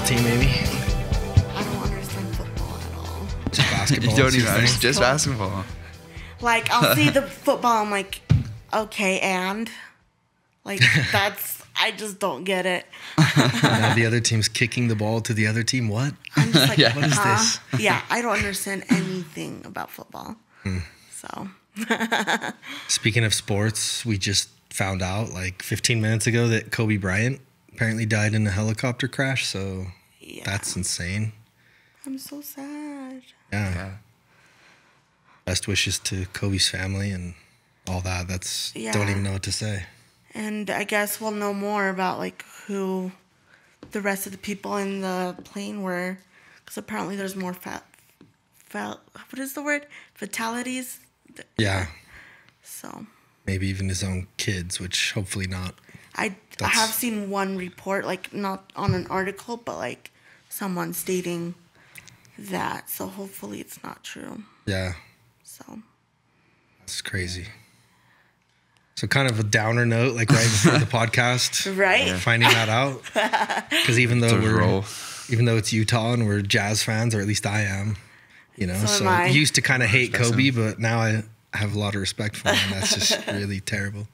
team, Aimee? I don't understand football at all. Just basketball. You don't even understand. Just basketball. Like, I'll see the football, I'm like, okay, and? Like, I just don't get it. Now the other team's kicking the ball to the other team. What? I'm just like, Yeah. What is this? Yeah, I don't understand anything about football. So, Speaking of sports, we just found out like 15 minutes ago that Kobe Bryant apparently died in a helicopter crash. So yeah. that's insane. I'm so sad. Yeah. Best wishes to Kobe's family and all that. Don't even know what to say. And I guess we'll know more about like who the rest of the people in the plane were, because apparently there's more what is the word? Fatalities. Yeah. So Maybe even his own kids, which hopefully not. I have seen one report, like not on an article, but like someone stating that. So hopefully it's not true. Yeah. So That's crazy. So kind of a downer note, like right before the podcast. Right. Finding that out. Because even though it's Utah and we're Jazz fans, or at least I am, so I used to kind of hate Kobe, but now I have a lot of respect for him. That's just really terrible.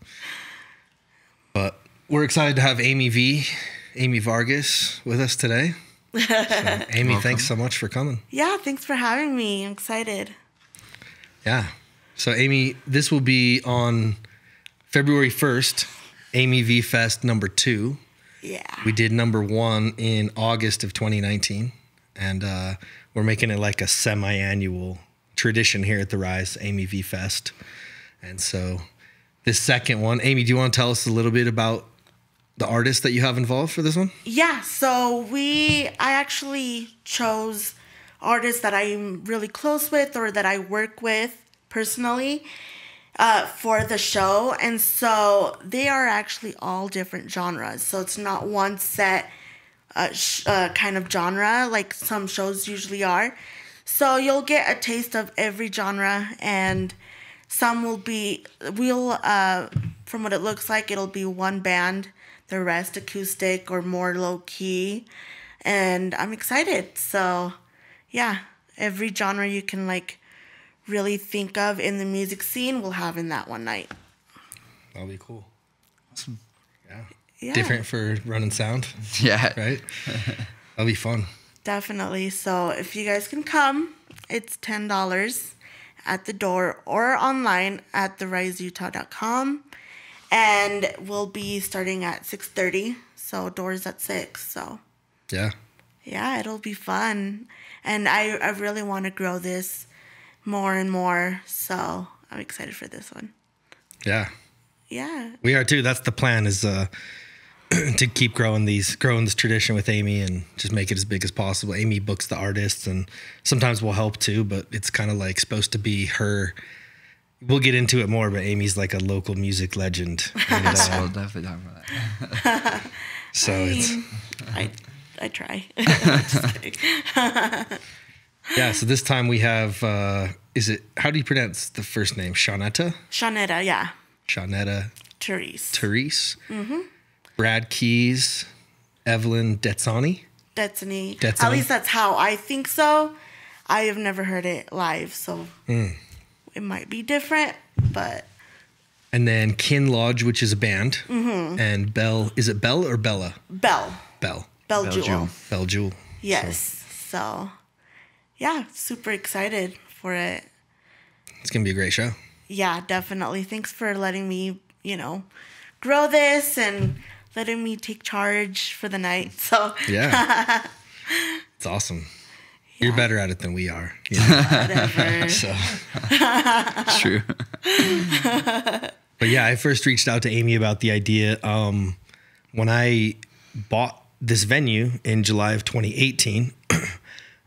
But we're excited to have Aimee Vargas with us today. So, Aimee, thanks so much for coming. Yeah, thanks for having me. I'm excited. Yeah. So Aimee, this will be on February 1st, Aimee V Fest #2. Yeah. We did #1 in August of 2019, and we're making it like a semi-annual tradition here at the Rise Aimee V Fest. And so this second one, Aimee, do you want to tell us a little bit about the artists that you have involved for this one? Yeah, so I actually chose artists that I'm really close with or that I work with personally for the show. And so they are actually all different genres. So it's not one set kind of genre like some shows usually are. So you'll get a taste of every genre, and some will be, from what it looks like, it'll be one band, the rest acoustic or more low key. And I'm excited. So yeah, every genre you can like really think of in the music scene we'll have in that one night. That'll be cool. Awesome. Yeah. Different for running sound. Yeah. Right? That'll be fun. Definitely. So if you guys can come, it's $10 at the door or online at theriseutah.com. And we'll be starting at 6:30. So doors at 6. So yeah, it'll be fun. And I really want to grow this more and more. So I'm excited for this one. Yeah. Yeah. We are too. That's the plan, is to keep growing this tradition with Aimee and just make it as big as possible. Aimee books the artists, and sometimes we'll help too, but it's kind of like supposed to be her. We'll get into it more, but Aimee's like a local music legend. And, We'll definitely talk about that. so I try. Just kidding. yeah. So this time we have, how do you pronounce the first name? Shawnetta, yeah. Shawnetta Therese. Mm-hmm. Brad Keys, Evelyn Detsani. Destiny. At least that's how I think so. I have never heard it live, so it might be different, but. And then Kin Lodge, which is a band. Mm-hmm. And Belle, is it Belle or Bella? Belle Jewel. Belle Jewel. Yes. So, yeah, super excited for it. It's going to be a great show. Yeah, definitely. Thanks for letting me, grow this and letting me take charge for the night. So yeah, it's awesome. Yeah. You're better at it than we are. Whatever. So It's true. But yeah, I first reached out to Aimee about the idea when I bought this venue in July of 2018.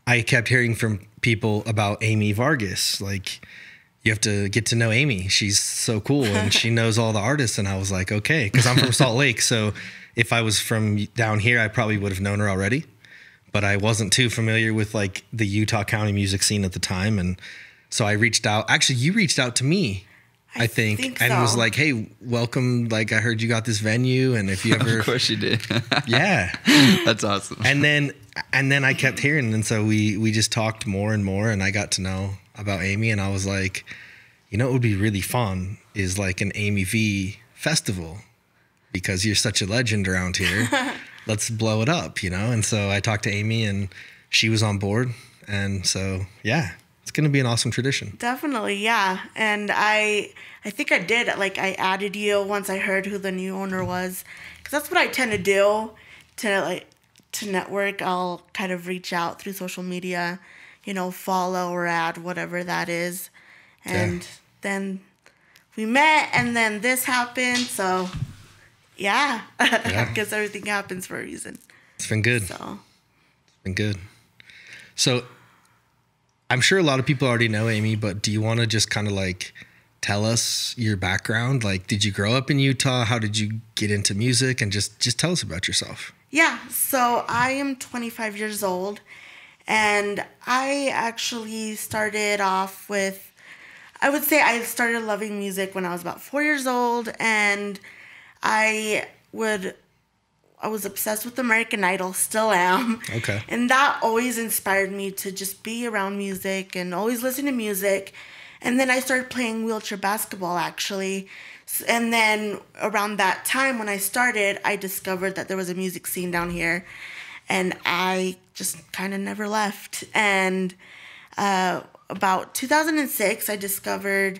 I kept hearing from people about Aimee Vargas, like, you have to get to know Aimee. She's so cool, and she knows all the artists. And I was like, okay, because I'm from Salt Lake. So if I was from down here, I probably would have known her already. But I wasn't too familiar with like the Utah County music scene at the time. And so I reached out. Actually, you reached out to me I think and so. was like, hey, welcome. Like, I heard you got this venue. And if you ever. Of course you did. Yeah. That's awesome. And then I kept hearing. And so we just talked more and more. And I got to know about Aimee. And I was like, you know, what would be really fun is like an Aimee V festival, because you're such a legend around here. Let's blow it up, you know? And so I talked to Aimee and she was on board. And so, yeah, it's going to be an awesome tradition. Definitely, yeah. And I think I did, like, I added you once I heard who the new owner was. Because that's what I tend to do to network. I'll kind of reach out through social media, you know, follow or add, whatever that is. And then we met, and then this happened. So, yeah. I guess everything happens for a reason. It's been good. So. It's been good. So I'm sure a lot of people already know Aimee, but do you want to just kind of like tell us your background? Like, did you grow up in Utah? How did you get into music? And just tell us about yourself. Yeah, so I am 25 years old, and I actually started off with, I would say I started loving music when I was about 4 years old, and I was obsessed with American Idol, still am. Okay. And that always inspired me to just be around music and always listen to music. And then I started playing wheelchair basketball, actually. And then around that time when I started, I discovered that there was a music scene down here. And I just kind of never left. And about 2006, I discovered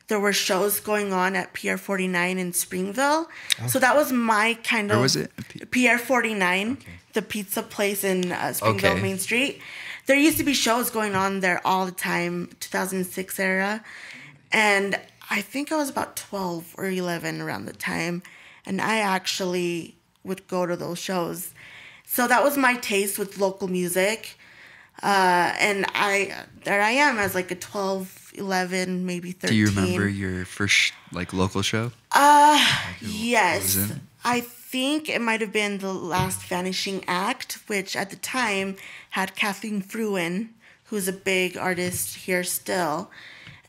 there were shows going on at Pier 49 in Springville. Oh. So that was my kind of... Where was it? Pier 49, okay. The pizza place in Springville Main Street. There used to be shows going on there all the time, 2006 era. And I think I was about 12 or 11 around the time. And I actually would go to those shows. So that was my taste with local music. And there I am as like a 12, 11, maybe 13. Do you remember your first like local show? Yes. I think it might have been The Last Vanishing Act, which at the time had Kathleen Fruin, who's a big artist here still.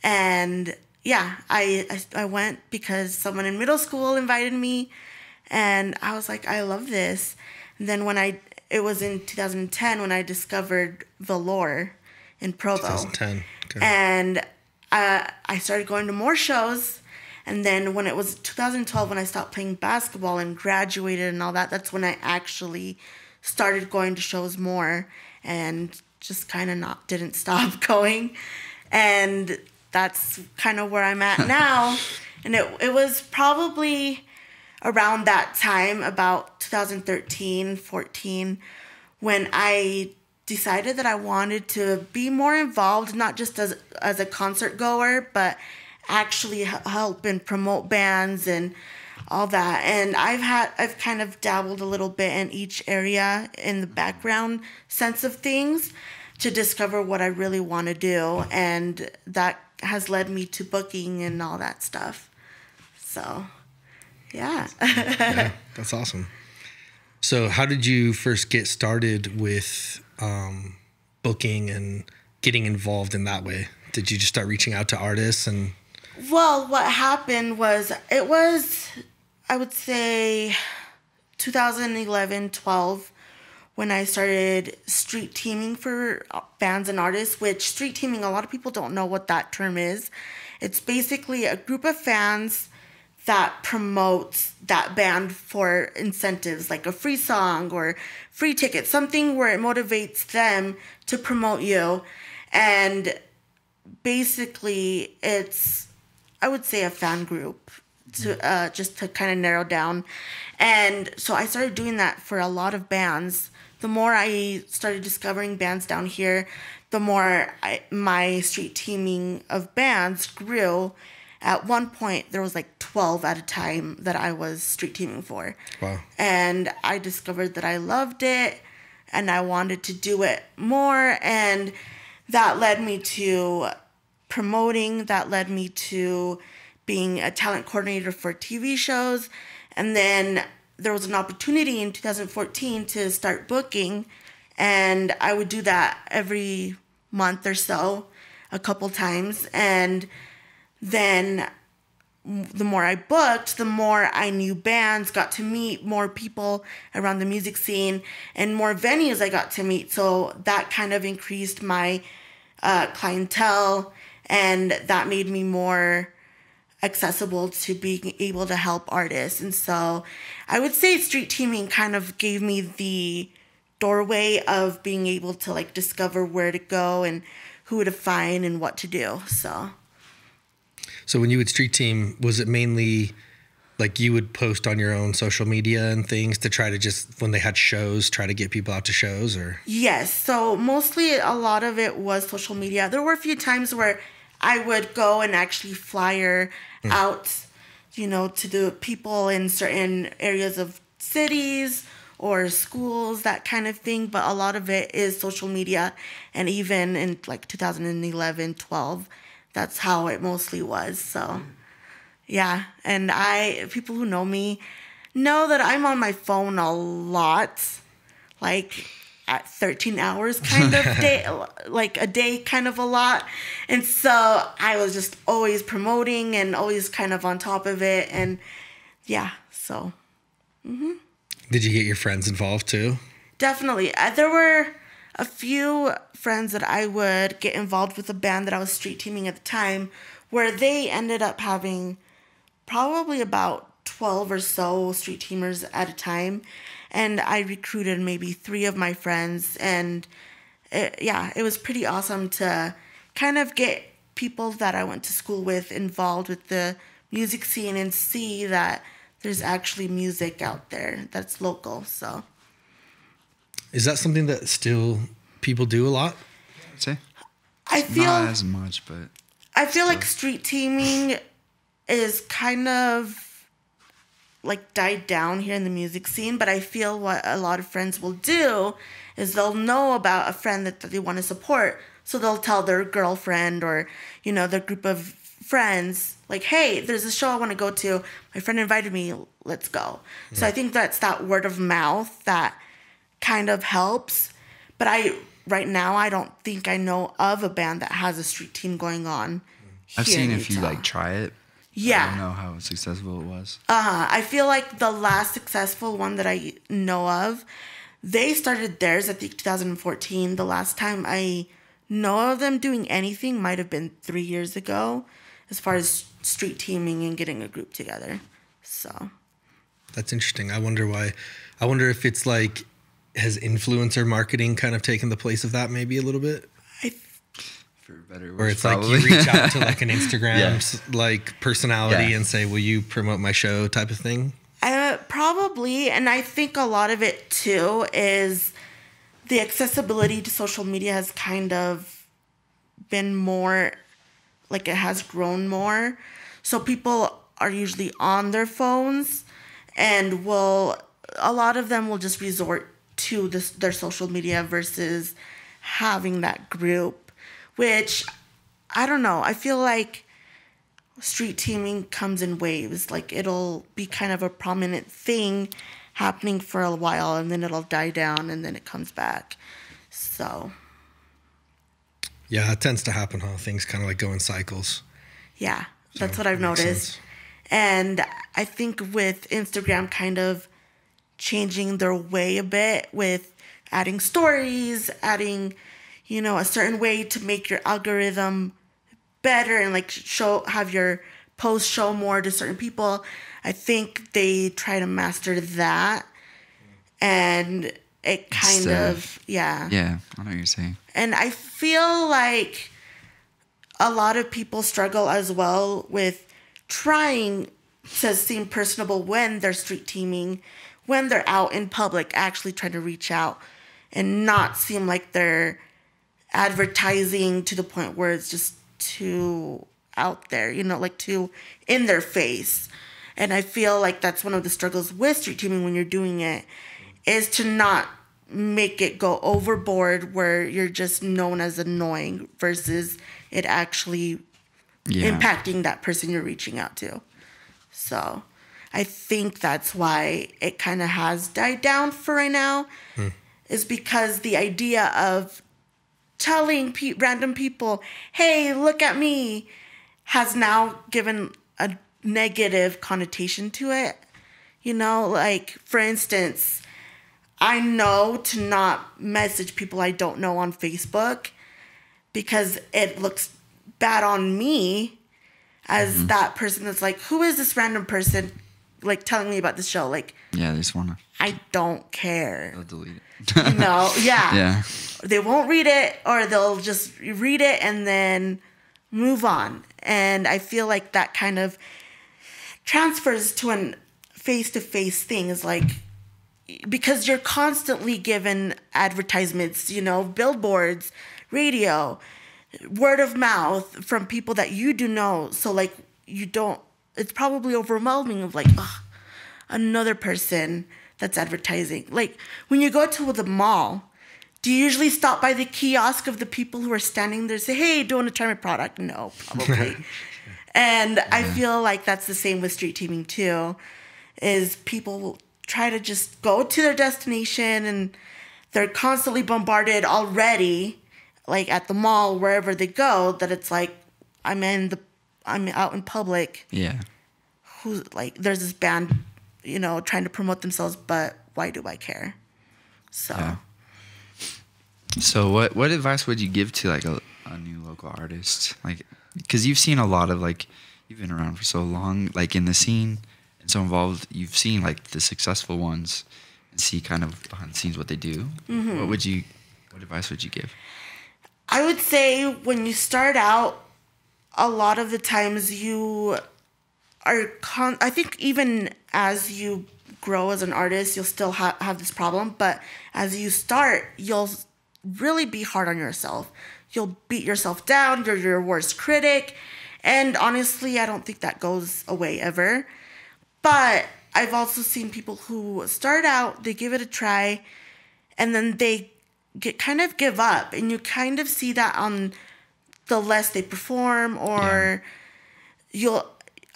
And yeah, I went because someone in middle school invited me, and I was like, I love this. And then it was in 2010 when I discovered Velour in Provo. 2010. Okay. And I started going to more shows. And then when it was 2012, when I stopped playing basketball and graduated and all that, that's when I actually started going to shows more and just kind of didn't stop going. And that's kind of where I'm at now. And it was probably around that time, about 2013, 14, when I decided that I wanted to be more involved, not just as a concert goer, but actually help and promote bands and all that. And I've kind of dabbled a little bit in each area in the background sense of things to discover what I really want to do. And that has led me to booking and all that stuff. So, yeah. Yeah, that's awesome. So how did you first get started with booking and getting involved in that way? Did you just start reaching out to artists? And well, what happened was, it was, I would say, 2011, 12, when I started street teaming for bands and artists, which street teaming, a lot of people don't know what that term is. It's basically a group of fans that promotes that band for incentives, like a free song or free ticket, something where it motivates them to promote you. And basically, it's, I would say, a fan group, to just to kind of narrow down. And so I started doing that for a lot of bands. The more I started discovering bands down here, the more my street teaming of bands grew. At one point, there was like 12 at a time that I was street teaming for. Wow. And I discovered that I loved it, and I wanted to do it more. And that led me to promoting. That led me to being a talent coordinator for TV shows. And then there was an opportunity in 2014 to start booking. And I would do that every month or so, a couple times. And then the more I booked, the more I knew bands, got to meet more people around the music scene, and more venues I got to meet. So that kind of increased my clientele, and that made me more accessible to being able to help artists. And so I would say street teaming kind of gave me the doorway of being able to like discover where to go and who to find and what to do. So when you would street team, was it mainly like you would post on your own social media and things to try to just, when they had shows, try to get people out to shows, or? Yes. So mostly a lot of it was social media. There were a few times where I would go and actually flyer out, you know, to the people in certain areas of cities or schools, that kind of thing. But a lot of it is social media. And even in like 2011, 12, that's how it mostly was. So, yeah. And people who know me know that I'm on my phone a lot, like at 13 hours kind of day, like a day kind of a lot. And so I was just always promoting and always kind of on top of it. And yeah, so. Did you get your friends involved too? Definitely. There were a few friends that I would get involved with a band that I was street teaming at the time, where they ended up having probably about 12 or so street teamers at a time. And I recruited maybe 3 of my friends. And it was pretty awesome to kind of get people that I went to school with involved with the music scene and see that there's actually music out there that's local. So, is that something that still people do a lot? I'd say I feel not as much, but I feel like street teaming is kind of like died down here in the music scene. But I feel what a lot of friends will do is they'll know about a friend that they want to support, so they'll tell their girlfriend or, you know, their group of friends, like, hey, there's a show I want to go to. My friend invited me. Let's go. Yeah. So I think that's that word of mouth that kind of helps. But right now, I don't think I know of a band that has a street team going on. I've seen a few like try it. Yeah. I don't know how successful it was. I feel like the last successful one that I know of, they started theirs, I think 2014. The last time I know of them doing anything might have been 3 years ago, as far as street teaming and getting a group together. So that's interesting. I wonder why. I wonder if it's like, has influencer marketing kind of taken the place of that maybe a little bit? For better or worse, or it's probably. like you reach out to like an Instagram like personality and say, will you promote my show type of thing? Probably. And I think a lot of it too is the accessibility to social media has kind of been more, like it has grown more. So people are usually on their phones, and a lot of them will just resort to their social media versus having that group, which I don't know. I feel like street teaming comes in waves. Like it'll be kind of a prominent thing happening for a while, and then it'll die down, and then it comes back. So yeah, it tends to happen, huh? Things kind of like go in cycles. Yeah, that's what I've noticed. And I think with Instagram kind of changing their way a bit with adding stories, adding, you know, a certain way to make your algorithm better and like have your posts show more to certain people. I think they try to master that, and it kind of, yeah. Yeah, I know what you're saying. And I feel like a lot of people struggle as well with trying to seem personable when they're street teaming, when they're out in public actually trying to reach out and not seem like they're advertising to the point where it's just too out there, you know, like too in their face. And I feel like that's one of the struggles with street teaming when you're doing it, is to not make it go overboard where you're just known as annoying versus it actually impacting that person you're reaching out to. So I think that's why it kind of has died down for right now, is because the idea of telling random people, hey, look at me, has now given a negative connotation to it. You know, like, for instance, I know to not message people I don't know on Facebook because it looks bad on me as that person that's like, who is this random person, like, telling me about this show? Like, Yeah, they just want to. I don't care. They'll delete it. You know, yeah. Yeah. They won't read it, or they'll just read it and then move on. And I feel like that kind of transfers to an face-to-face thing, is like, because you're constantly given advertisements, you know, billboards, radio, word of mouth from people that you do know. So, like, you don't, it's probably overwhelming of like, ugh, another person that's advertising. Like, when you go to the mall, do you usually stop by the kiosk of the people who are standing there and say, hey, do you want to try my product? No, probably. And I feel like that's the same with street teaming too, is people will try to just go to their destination and they're constantly bombarded already, like at the mall, wherever they go, that it's like, I'm out in public. Yeah. Who's like, there's this band, you know, trying to promote themselves, but why do I care? So. Yeah. So what advice would you give to like a new local artist? Like, because you've seen a lot of, like, you've been around for so long, like in the scene and so involved, you've seen like the successful ones and see kind of behind the scenes what they do. Mm-hmm. What advice would you give? I would say when you start out, a lot of the times you are, I think even as you grow as an artist, you'll still have this problem. But as you start, you'll really be hard on yourself. You'll beat yourself down. You're your worst critic. And honestly, I don't think that goes away ever. But I've also seen people who start out, they give it a try, and then they kind of give up. And you kind of see that on the less they perform, or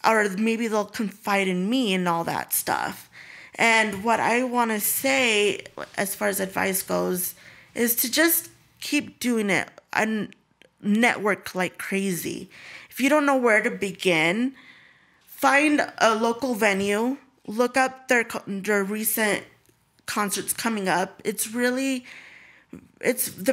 or maybe they'll confide in me and all that stuff. And what I want to say, as far as advice goes, is to just keep doing it and network like crazy. If you don't know where to begin, find a local venue, look up their recent concerts coming up. The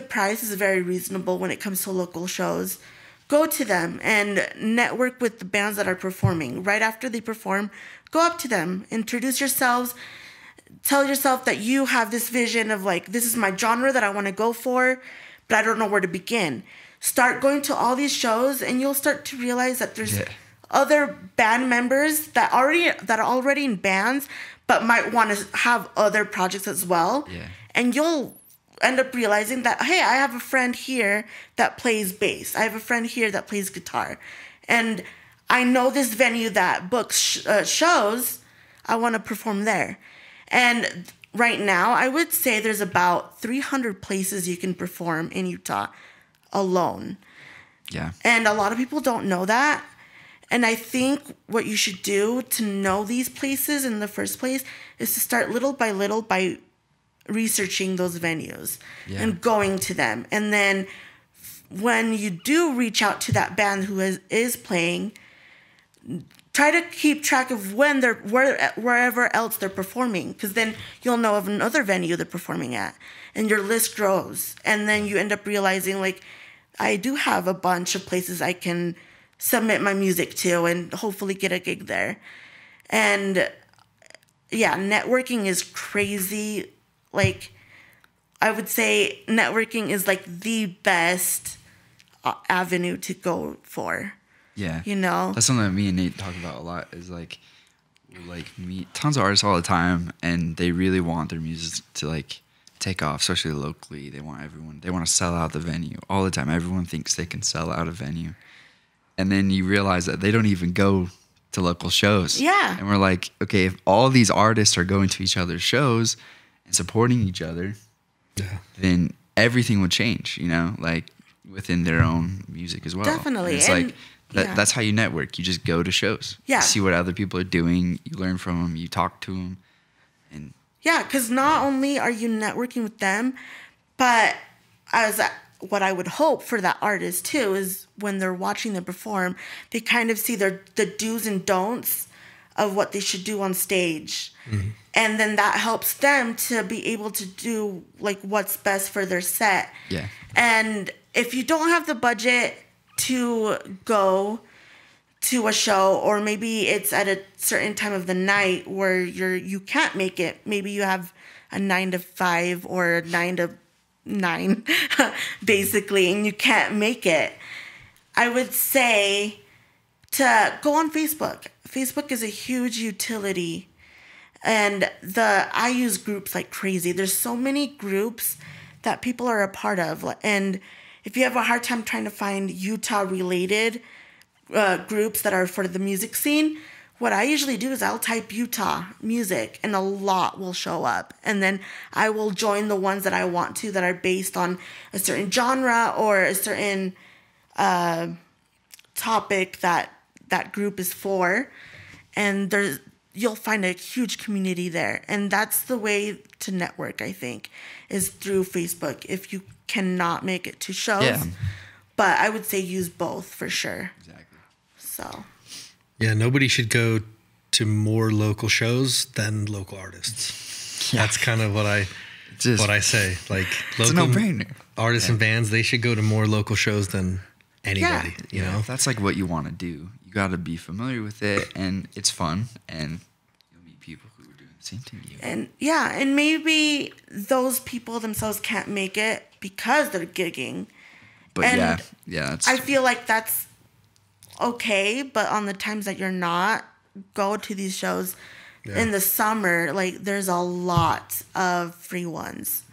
price is very reasonable when it comes to local shows. Go to them and network with the bands that are performing. Right after they perform, go up to them, introduce yourselves, tell yourself that you have this vision of like, this is my genre that I want to go for, but I don't know where to begin. Start going to all these shows and you'll start to realize that there's other band members that are already in bands, but might want to have other projects as well. Yeah. And you'll end up realizing that, hey, I have a friend here that plays bass. I have a friend here that plays guitar. And I know this venue that books shows. I want to perform there. And right now, I would say there's about 300 places you can perform in Utah alone. Yeah. And a lot of people don't know that. And I think what you should do to know these places in the first place is to start little by researching those venues and going to them. And then when you do reach out to that band who is playing, try to keep track of when they're wherever else they're performing, because then you'll know of another venue they're performing at, and your list grows. And then you end up realizing, like, I do have a bunch of places I can submit my music to and hopefully get a gig there. And yeah, networking is crazy. Like, I would say networking is like the best avenue to go for. Yeah. You know? That's something that me and Nate talk about a lot, is like, we like meet tons of artists all the time, and they really want their music to like take off, especially locally. They want to sell out the venue all the time. Everyone thinks they can sell out a venue. And then you realize that they don't even go to local shows. Yeah. And we're like, okay, if all these artists are going to each other's shows and supporting each other, then everything would change, you know, like within their own music as well. Definitely. And it's like, that's how you network. You just go to shows. Yeah. You see what other people are doing. You learn from them. You talk to them. And yeah, because not only are you networking with them, but what I would hope for that artist too is when they're watching them perform, they kind of see the do's and don'ts of what they should do on stage. Mm-hmm. And then that helps them to be able to do like what's best for their set. Yeah. And if you don't have the budget to go to a show, or maybe it's at a certain time of the night where you can't make it, maybe you have a 9 to 5 or 9 to 9 basically, and you can't make it, I would say to go on Facebook. Facebook is a huge utility, and I use groups like crazy. There's so many groups that people are a part of, and if you have a hard time trying to find Utah related groups that are for the music scene, what I usually do is I'll type Utah music and a lot will show up. And then I will join the ones that I want to that are based on a certain genre or a certain topic that group is for. And you'll find a huge community there. And that's the way to network, I think, is through Facebook if you cannot make it to shows. Yeah. But I would say use both for sure. Exactly. So. Yeah, nobody should go to more local shows than local artists. Yeah. That's kind of what I say. Like it's local a no-brainer. Artists and bands, they should go to more local shows than anybody. You know, that's like what you want to do. You got to be familiar with it, and it's fun, and you'll meet people who are doing the same thing you. And maybe those people themselves can't make it because they're gigging. But and that's I feel like that's okay, but on the times that you're not, go to these shows in the summer. Like there's a lot of free ones,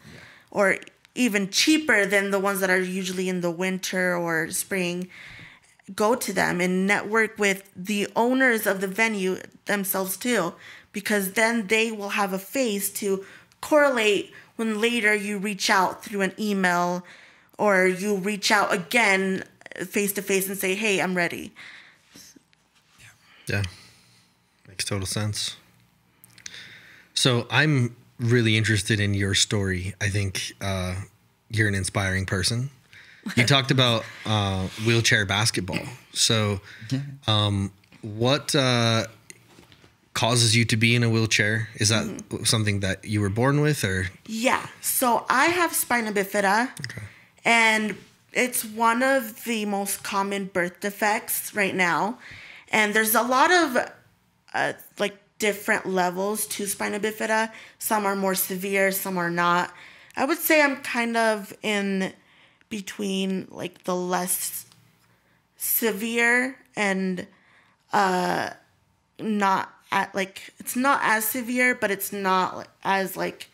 or even cheaper than the ones that are usually in the winter or spring. Go to them and network with the owners of the venue themselves too, because then they will have a face to correlate when later you reach out through an email or you reach out again face to face and say, hey, I'm ready. Yeah. Makes total sense. So I'm really interested in your story. I think you're an inspiring person. You talked about wheelchair basketball. So what causes you to be in a wheelchair? Is that something that you were born with, or? Yeah. So I have spina bifida. Okay. And it's one of the most common birth defects right now. And there's a lot of different levels to spina bifida. Some are more severe, some are not. I would say I'm kind of in between like the less severe and not at like, it's not as severe, but it's not as like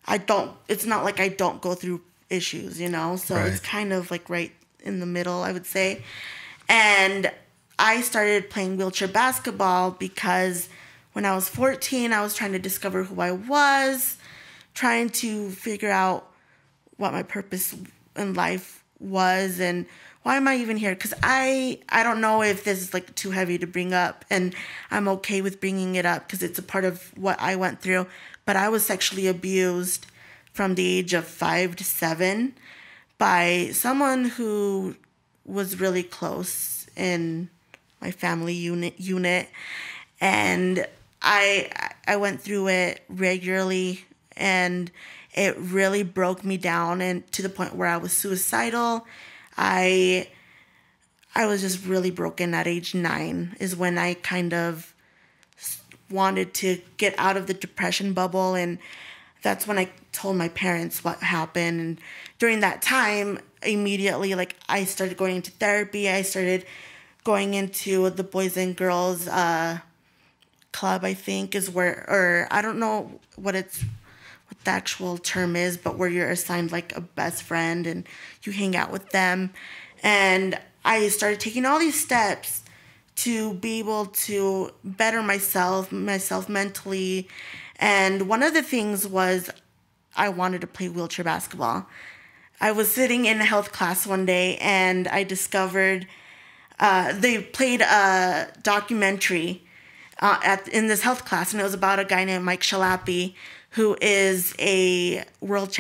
it's not like I don't go through issues, you know? So It's kind of like right in the middle, I would say. And I started playing wheelchair basketball because when I was 14, I was trying to discover who I was, trying to figure out what my purpose in life was and why am I even here? Because I don't know if this is like too heavy to bring up, and I'm okay with bringing it up because it's a part of what I went through. But I was sexually abused from the age of 5 to 7 by someone who was really close in my family unit. And I went through it regularly, and it really broke me down, and to the point where I was suicidal. I was just really broken at age 9 is when I kind of wanted to get out of the depression bubble, and that's when I told my parents what happened. And during that time, immediately, like, I started going into therapy. I started going into the Boys and Girls Club, I think, is where, or I don't know what the actual term is, but where you're assigned like a best friend and you hang out with them. And I started taking all these steps to be able to better myself mentally. And one of the things was I wanted to play wheelchair basketball. I was sitting in a health class one day and I discovered they played a documentary in this health class, and it was about a guy named Mike Shalappy, who is a world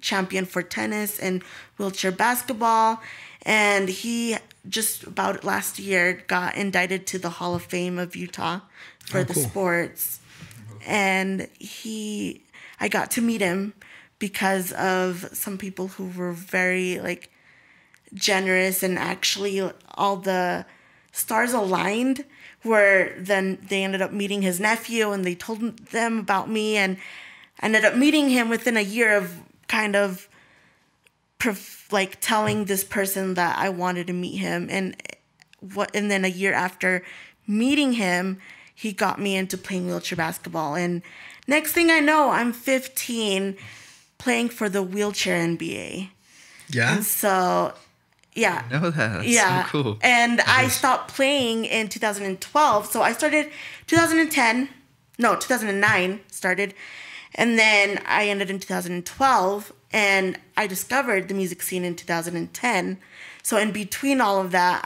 champion for tennis and wheelchair basketball. And he just about last year got indicted to the Hall of Fame of Utah for the sports. And I got to meet him because of some people who were very like generous, and actually all the stars aligned, where then they ended up meeting his nephew and they told them about me, and I ended up meeting him within a year of kind of telling this person that I wanted to meet him. And then a year after meeting him, he got me into playing wheelchair basketball. And next thing I know, I'm 15 playing for the wheelchair NBA. Yeah. And so, yeah. I know that. That's so cool. And I stopped playing in 2012. So I started 2009 started. And then I ended in 2012. And I discovered the music scene in 2010. So in between all of that,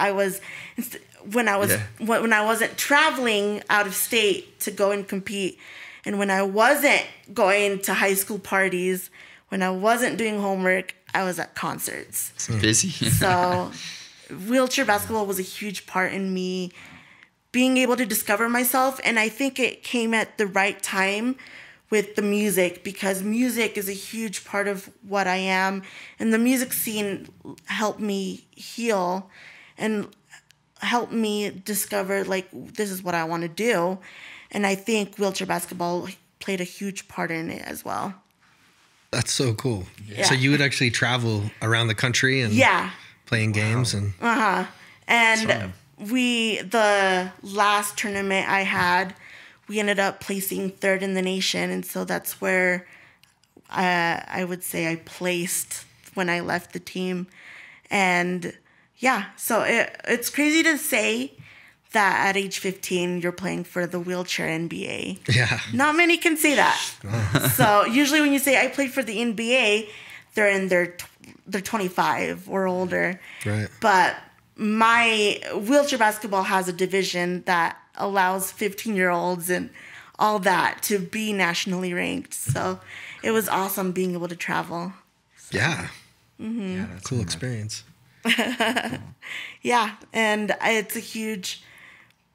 when I wasn't traveling out of state to go and compete, and when I wasn't going to high school parties, when I wasn't doing homework, I was at concerts. It's busy. So wheelchair basketball was a huge part in me being able to discover myself. And I think it came at the right time with the music, because music is a huge part of what I am. And the music scene helped me heal and helped me discover, like, this is what I want to do. And I think wheelchair basketball played a huge part in it as well. That's so cool. Yeah. So you would actually travel around the country and playing games and And the last tournament I had, we ended up placing third in the nation, and so that's where I would say I placed when I left the team. And so it's crazy to say that at age 15 you're playing for the wheelchair NBA. Yeah. Not many can say that. So usually when you say I played for the NBA, they're in they're 25 or older. Right. But my wheelchair basketball has a division that allows 15-year-olds and all that to be nationally ranked. So it was awesome being able to travel. So. Yeah. Mm-hmm. Yeah, that's cool experience. Yeah, and it's a huge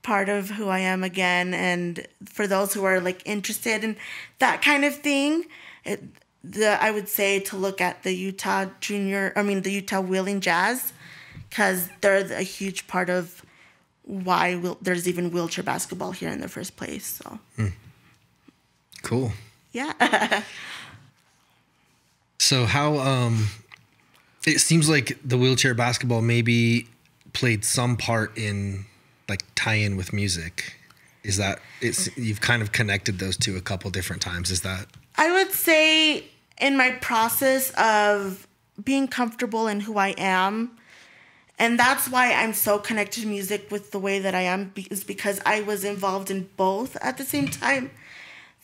part of who I am again. And for those who are like interested in that kind of thing, I would say to look at the Utah Wheeling Jazz, because they're a huge part of why there's even wheelchair basketball here in the first place. So cool. Yeah. So how it seems like the wheelchair basketball maybe played some part in like tie-in with music. Is that you've kind of connected those two a couple different times? Is that? I would say in my process of being comfortable in who I am, and that's why I'm so connected to music with the way that I am, is because I was involved in both at the same time,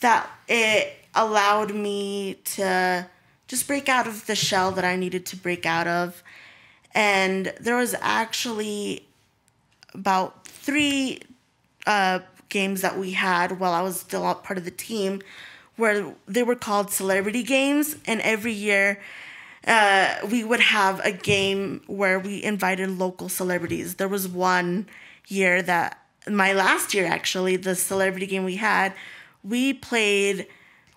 that it allowed me to just break out of the shell that I needed to break out of. And there was actually about 3 games that we had while I was still part of the team, where they were called celebrity games. And every year we would have a game where we invited local celebrities. There was one year my last year actually, the celebrity game we had, we played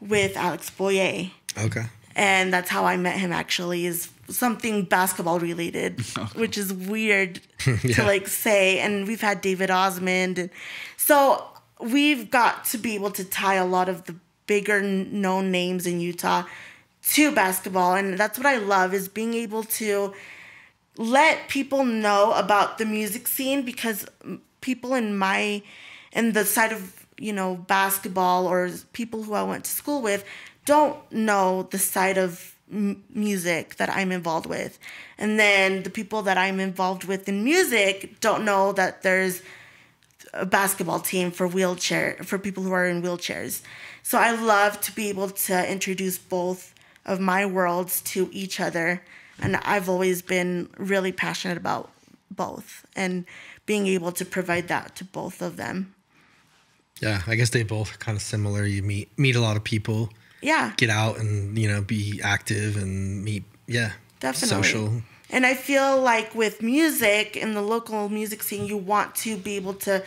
with Alex Boyer. Okay. And that's how I met him, actually, is something basketball related, which is weird to like say. And we've had David Osmond. And so we've got to be able to tie a lot of the bigger known names in Utah to basketball. And that's what I love, is being able to let people know about the music scene, because people in the side of, basketball, or people who I went to school with, don't know the side of music that I'm involved with. And then the people that I'm involved with in music don't know that there's a basketball team for people who are in wheelchairs. So I love to be able to introduce both of my worlds to each other. And I've always been really passionate about both, and being able to provide that to both of them. Yeah, I guess they both are kind of similar. You meet a lot of people Yeah. get out and, be active and meet. Yeah. Definitely. Social. And I feel like with music in the local music scene, you want to be able to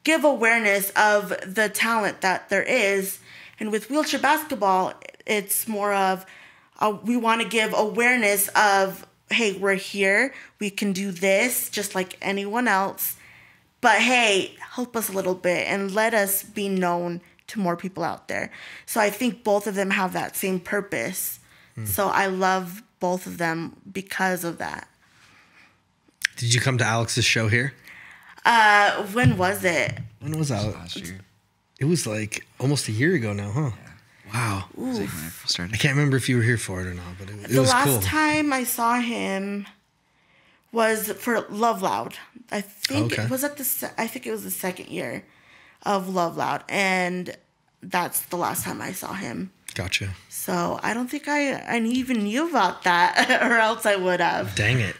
give awareness of the talent that there is. And with wheelchair basketball, it's more of we want to give awareness of, hey, we're here. We can do this just like anyone else. But hey, help us a little bit and let us be known to more people out there. So I think both of them have that same purpose. So I love both of them because of that. Did you come to Alex's show here? When was it? When was that? Last year. It was like almost a year ago now, huh? Yeah. Wow. It was like when I first started. I can't remember if you were here for it or not, but it was cool. The last time I saw him was for Love Loud. I think Okay. it was I think it was the second year of Love Loud, and that's the last time I saw him. Gotcha. So I don't think I even knew about that, or else I would have. Dang it.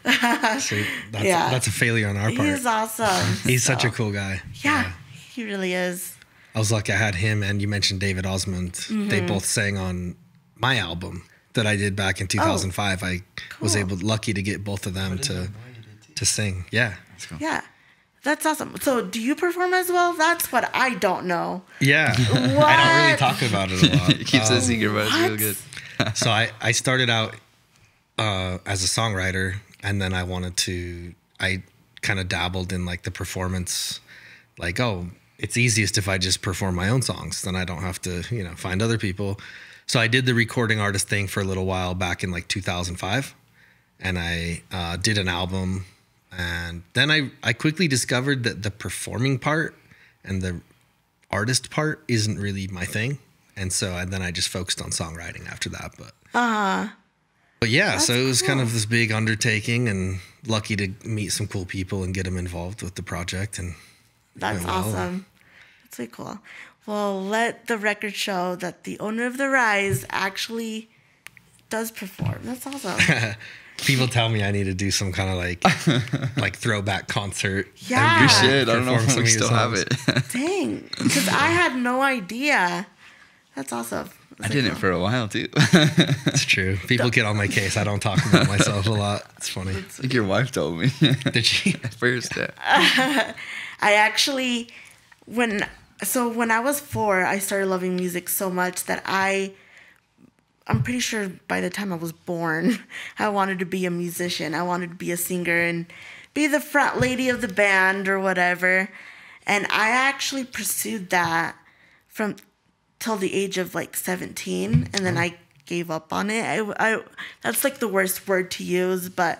See, that's a failure on our part. He's awesome. He's such a cool guy. Yeah, he really is. I was lucky I had him, and you mentioned David Osmond. They both sang on my album that I did back in 2005. I was lucky to get both of them to sing. Yeah. Cool. Yeah. That's awesome. So do you perform as well? That's what I don't know. Yeah. I don't really talk about it a lot. It keeps it secret, but it's real good. So I started out as a songwriter, and then I kind of dabbled in like the performance, like, it's easiest if I just perform my own songs. Then I don't have to, find other people. So I did the recording artist thing for a little while back in like 2005, and I did an album. And then I quickly discovered that the performing part and the artist part isn't really my thing. And then I just focused on songwriting after that. But yeah, so it was kind of this big undertaking, and lucky to meet some cool people and get them involved with the project. And that's awesome. That's really cool. Well, let the record show that the owner of the Rise actually does perform. That's awesome. People tell me I need to do some kind of like throwback concert. Yeah. You should. I don't know if Perform we some of still your have songs. it. Dang. Because I had no idea. That's awesome. I did it for a while, too. It's true. People get on my case. I don't talk about myself a lot. It's funny. I think your wife told me. Did she? At first, yeah. I actually, when I was 4, I started loving music so much that I'm pretty sure by the time I was born, I wanted to be a musician. I wanted to be a singer and be the front lady of the band or whatever. And I actually pursued that from till the age of like 17, and then I gave up on it. I that's like the worst word to use, but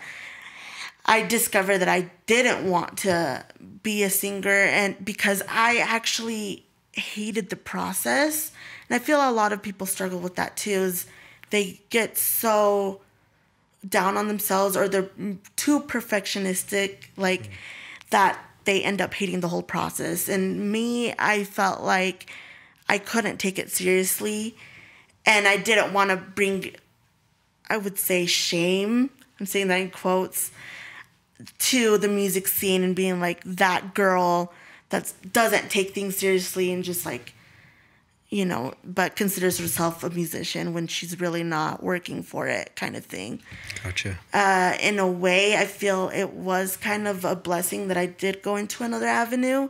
I discovered that I didn't want to be a singer, and because I actually hated the process. And I feel a lot of people struggle with that too, is they get so down on themselves, or they're too perfectionistic, like that they end up hating the whole process. And me, I felt like I couldn't take it seriously, and I didn't want to bring, I would say, shame, I'm saying that in quotes, to the music scene, and being like that girl that doesn't take things seriously and just like, but considers herself a musician when she's really not working for it, kind of thing. Gotcha. In a way, I feel it was kind of a blessing that I did go into another avenue,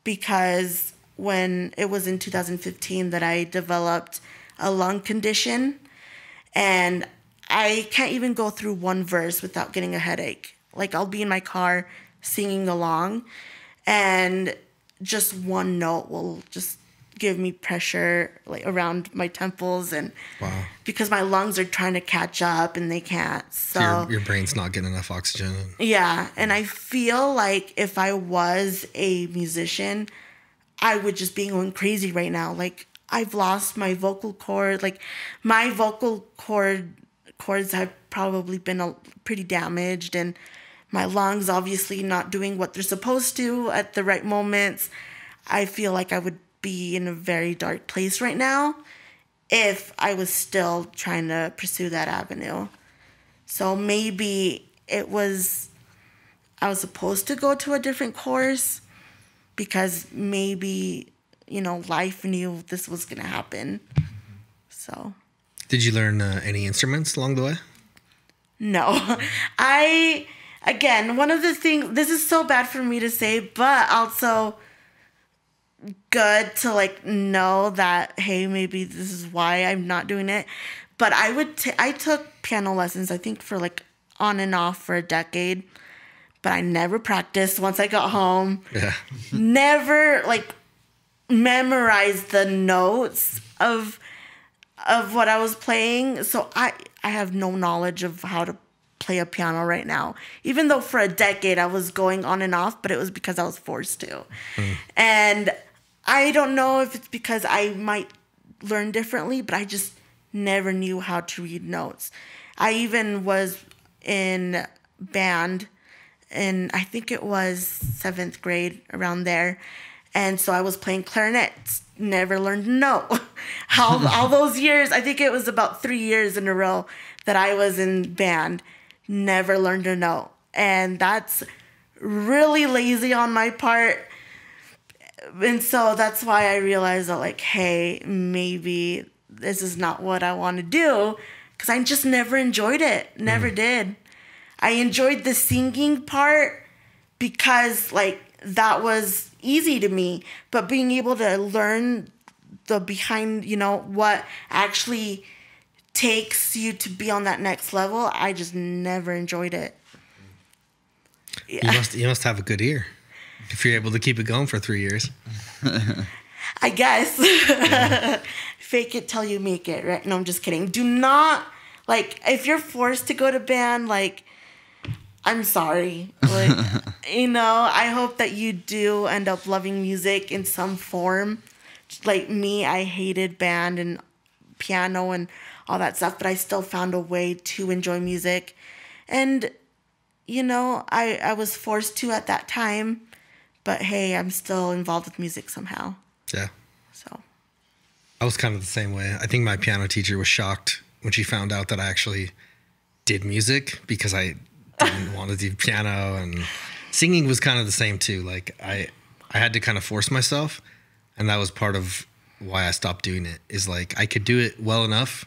because when it was in 2015 that I developed a lung condition, and I can't even go through one verse without getting a headache. Like, I'll be in my car singing along, and just one note will just give me pressure like around my temples, and because my lungs are trying to catch up and they can't. So your brain's not getting enough oxygen. Yeah, and I feel like if I was a musician, I would just be going crazy right now. Like, I've lost my vocal cord. Like, my vocal cords have probably been pretty damaged, and my lungs obviously not doing what they're supposed to at the right moments. I feel like I would be in a very dark place right now if I was still trying to pursue that avenue. So maybe I was supposed to go to a different course, because maybe, life knew this was going to happen. So. Did you learn any instruments along the way? No. Again, one of the things, this is so bad for me to say, but also good to like know that, hey, maybe this is why I'm not doing it. But I took piano lessons, I think for like on and off for a decade, but I never practiced once I got home. Yeah. Never like memorized the notes of what I was playing. So I have no knowledge of how to play a piano right now. Even though for a decade I was going on and off, but it was because I was forced to. And I don't know if it's because I might learn differently, but I just never knew how to read notes. I even was in band, and I think it was 7th grade, around there. And so I was playing clarinet, never learned a note. All those years, I think it was about 3 years in a row that I was in band, never learned a note. And that's really lazy on my part. And so that's why I realized that, like, hey, maybe this is not what I want to do, because I just never enjoyed it. Never did. I enjoyed the singing part because, like, that was easy to me. But being able to learn the behind, what actually takes you to be on that next level, I just never enjoyed it. Yeah. You must have a good ear if you're able to keep it going for 3 years. I guess. Yeah. Fake it till you make it, right? No, I'm just kidding. Do not, like, if you're forced to go to band, like, I'm sorry. Like, I hope that you do end up loving music in some form. Like me, I hated band and piano and all that stuff, but I still found a way to enjoy music. And, I was forced to at that time, but hey, I'm still involved with music somehow. Yeah. So. I was kind of the same way. I think my piano teacher was shocked when she found out that I actually did music, because I didn't want to do piano, and singing was kind of the same too. Like I had to kind of force myself, and that was part of why I stopped doing it. Is like I could do it well enough,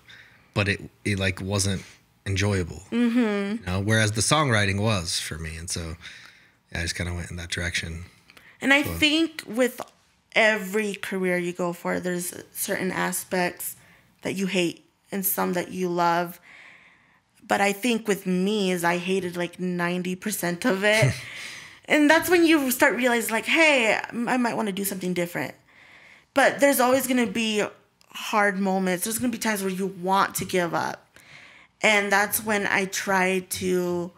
but it like wasn't enjoyable. Mm-hmm. Whereas the songwriting was for me, and so I just kind of went in that direction. And I think with every career you go for, there's certain aspects that you hate and some that you love. But I think with me is I hated like 90% of it. And that's when you start realizing, like, hey, I might want to do something different. But there's always going to be hard moments. There's going to be times where you want to give up. And that's when I try to,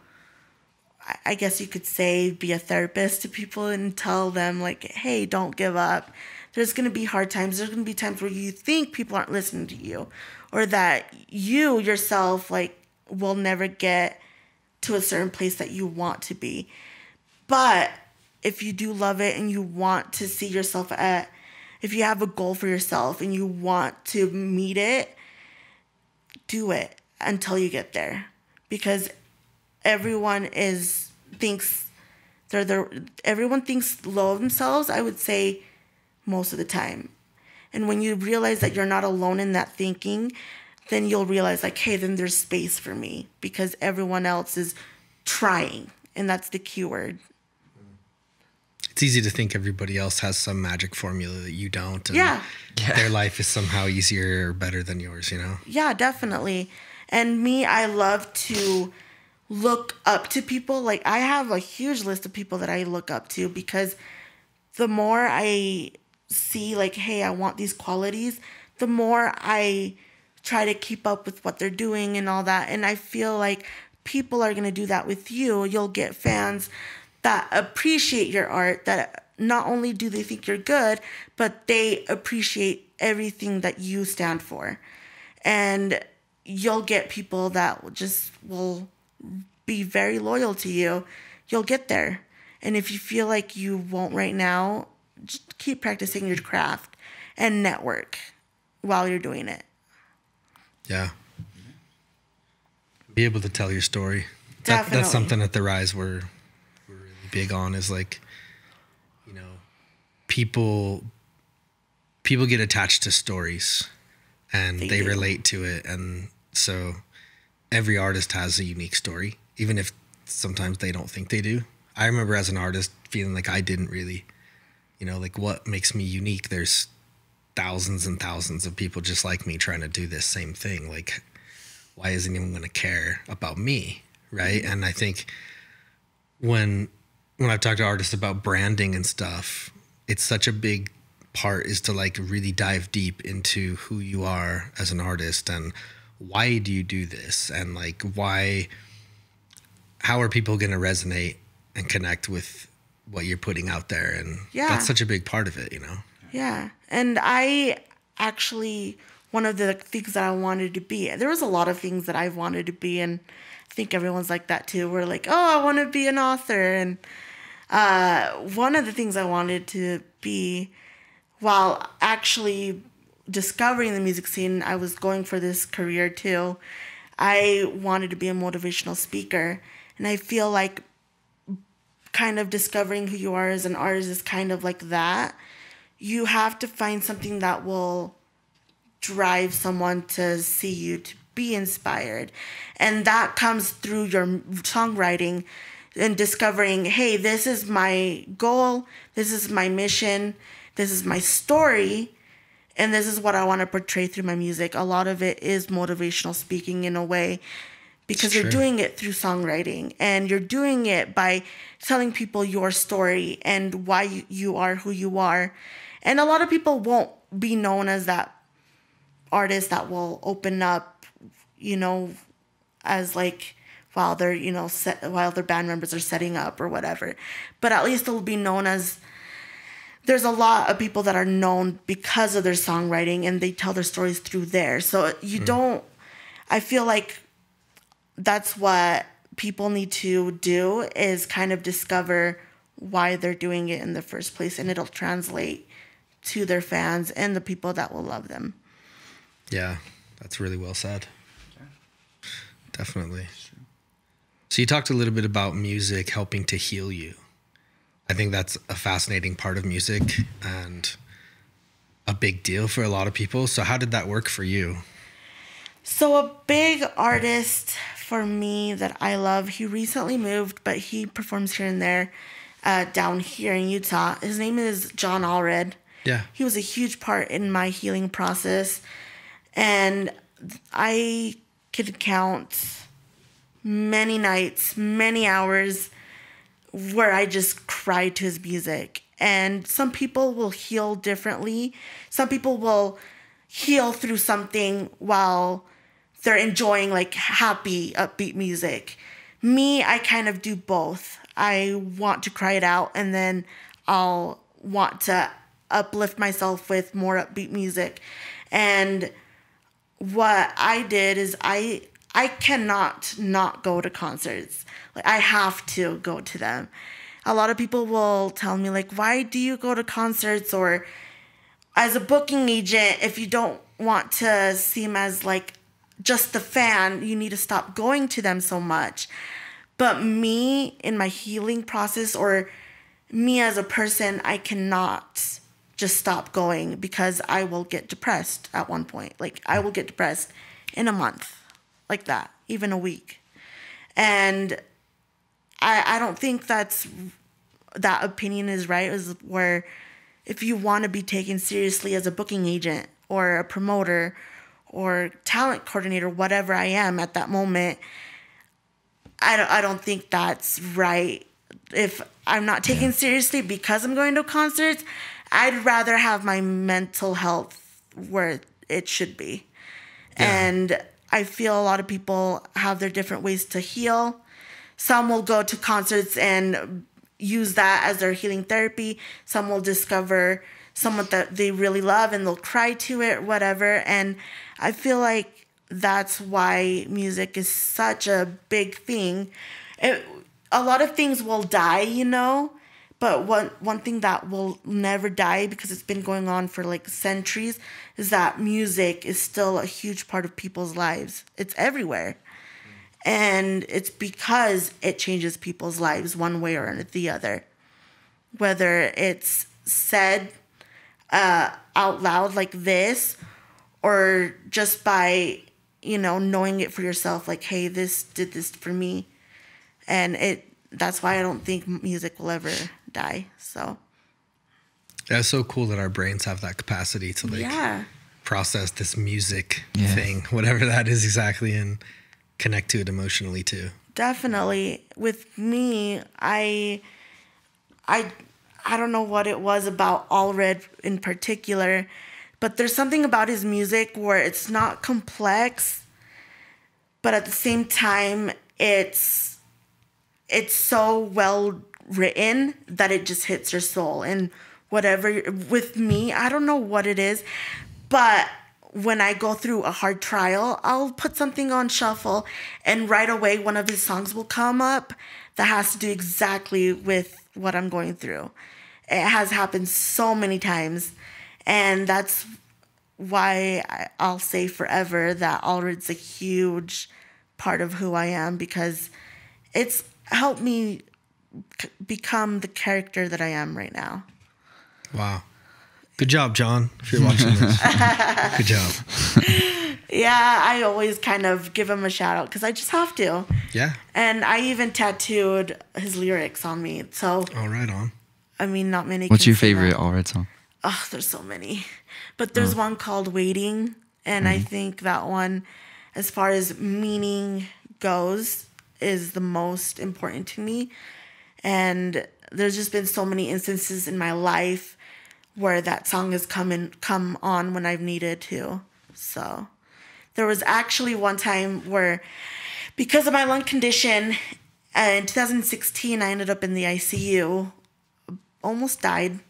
I guess you could say, be a therapist to people and tell them, like, hey, don't give up. There's going to be hard times. There's going to be times where you think people aren't listening to you, or that you yourself, like, will never get to a certain place that you want to be. But if you do love it and you want to see yourself if you have a goal for yourself and you want to meet it, do it until you get there. Because everyone thinks low of themselves, I would say, most of the time. And when you realize that you're not alone in that thinking, then you'll realize, like, hey, then there's space for me, because everyone else is trying, and that's the key word. It's easy to think everybody else has some magic formula that you don't. And yeah. Their life is somehow easier or better than yours, Yeah, definitely. And me, I love to look up to people. Like, I have a huge list of people that I look up to, because the more I see, like, hey, I want these qualities, the more I try to keep up with what they're doing and all that. And I feel like people are going to do that with you. You'll get fans that appreciate your art, that not only do they think you're good, but they appreciate everything that you stand for. And you'll get people that will be very loyal to you. You'll get there. And if you feel like you won't right now, just keep practicing your craft and network while you're doing it. Yeah. Be able to tell your story. Definitely. That's something at the Rise we're really big on, is like, people get attached to stories, and they relate to it. And so every artist has a unique story, even if sometimes they don't think they do. I remember as an artist feeling like I didn't really, like what makes me unique? There's thousands and thousands of people just like me trying to do this same thing. Like, why isn't anyone going to care about me? Right. And I think when I've talked to artists about branding and stuff, it's such a big part is to like really dive deep into who you are as an artist and why do you do this? And like, how are people going to resonate and connect with what you're putting out there? And that's such a big part of it, Yeah. And I actually, one of the things that I wanted to be, there was a lot of things that I wanted to be, and I think everyone's like that too. We're like, oh, I want to be an author. And one of the things I wanted to be, while actually discovering the music scene, I was going for this career too. I wanted to be a motivational speaker. And I feel like kind of discovering who you are as an artist is kind of like that. You have to find something that will drive someone to see you, to be inspired. And that comes through your songwriting and discovering, hey, this is my goal, this is my mission, this is my story, and this is what I want to portray through my music. A lot of it is motivational speaking in a way, because you're doing it through songwriting, and you're doing it by telling people your story and why you are who you are. And a lot of people won't be known as that artist that will open up, as like while they're, while their band members are setting up or whatever. But at least they'll be known as, there's a lot of people that are known because of their songwriting, and they tell their stories through there. So I feel like that's what people need to do, is kind of discover why they're doing it in the first place, and it'll translate to their fans and the people that will love them. Yeah, that's really well said. Definitely. So you talked a little bit about music helping to heal you. I think that's a fascinating part of music and a big deal for a lot of people. So how did that work for you? So a big artist for me that I love, he recently moved, but he performs here and there down here in Utah. His name is John Allred. Yeah. He was a huge part in my healing process. And I could count many nights, many hours where I just cried to his music. And some people will heal differently. Some people will heal through something while they're enjoying like happy, upbeat music. Me, I kind of do both. I want to cry it out, and then I'll want to uplift myself with more upbeat music. And what I did is I cannot not go to concerts. Like, I have to go to them. A lot of people will tell me, like, why do you go to concerts? Or as a booking agent, if you don't want to seem as like just the fan, you need to stop going to them so much. But me, in my healing process, or me as a person, I cannot just stop going, because I will get depressed at one point. Like, I will get depressed in a month, like that, even a week. And I don't think that opinion is right, is where if you want to be taken seriously as a booking agent or a promoter or talent coordinator, whatever I am at that moment, I don't think that's right. If I'm not taken seriously because I'm going to concerts, I'd rather have my mental health where it should be. Yeah. And I feel a lot of people have their different ways to heal. Some will go to concerts and use that as their healing therapy. Some will discover someone that they really love and they'll cry to it, whatever. And I feel like that's why music is such a big thing. A lot of things will die, but one thing that will never die, because it's been going on for like centuries, is that music is still a huge part of people's lives. It's everywhere. And it's because it changes people's lives one way or the other. Whether it's said out loud like this, or just by, knowing it for yourself, like, hey, this did this for me. And that's why I don't think music will ever die. So that's so cool that our brains have that capacity to process this music thing, whatever that is exactly, and connect to it emotionally too. Definitely. With me, I don't know what it was about All Red in particular, but there's something about his music where it's not complex, but at the same time, it's so well written that it just hits your soul. And whatever, with me, I don't know what it is, but when I go through a hard trial, I'll put something on shuffle and right away one of his songs will come up that has to do exactly with what I'm going through. It has happened so many times, and that's why I'll say forever that Allred's a huge part of who I am, because it's helped me become the character that I am right now. Wow. Good job, John, if you're watching this. Good job. Yeah, I always kind of give him a shout out because I just have to. Yeah. And I even tattooed his lyrics on me. So. Oh, right on. I mean, not many. What's your favorite All Red song? Oh, there's so many. But there's one called Waiting. And I think that one, as far as meaning goes, is the most important to me. And there's just been so many instances in my life where that song has come on when I've needed to. So there was actually one time where, because of my lung condition, in 2016, I ended up in the ICU, almost died.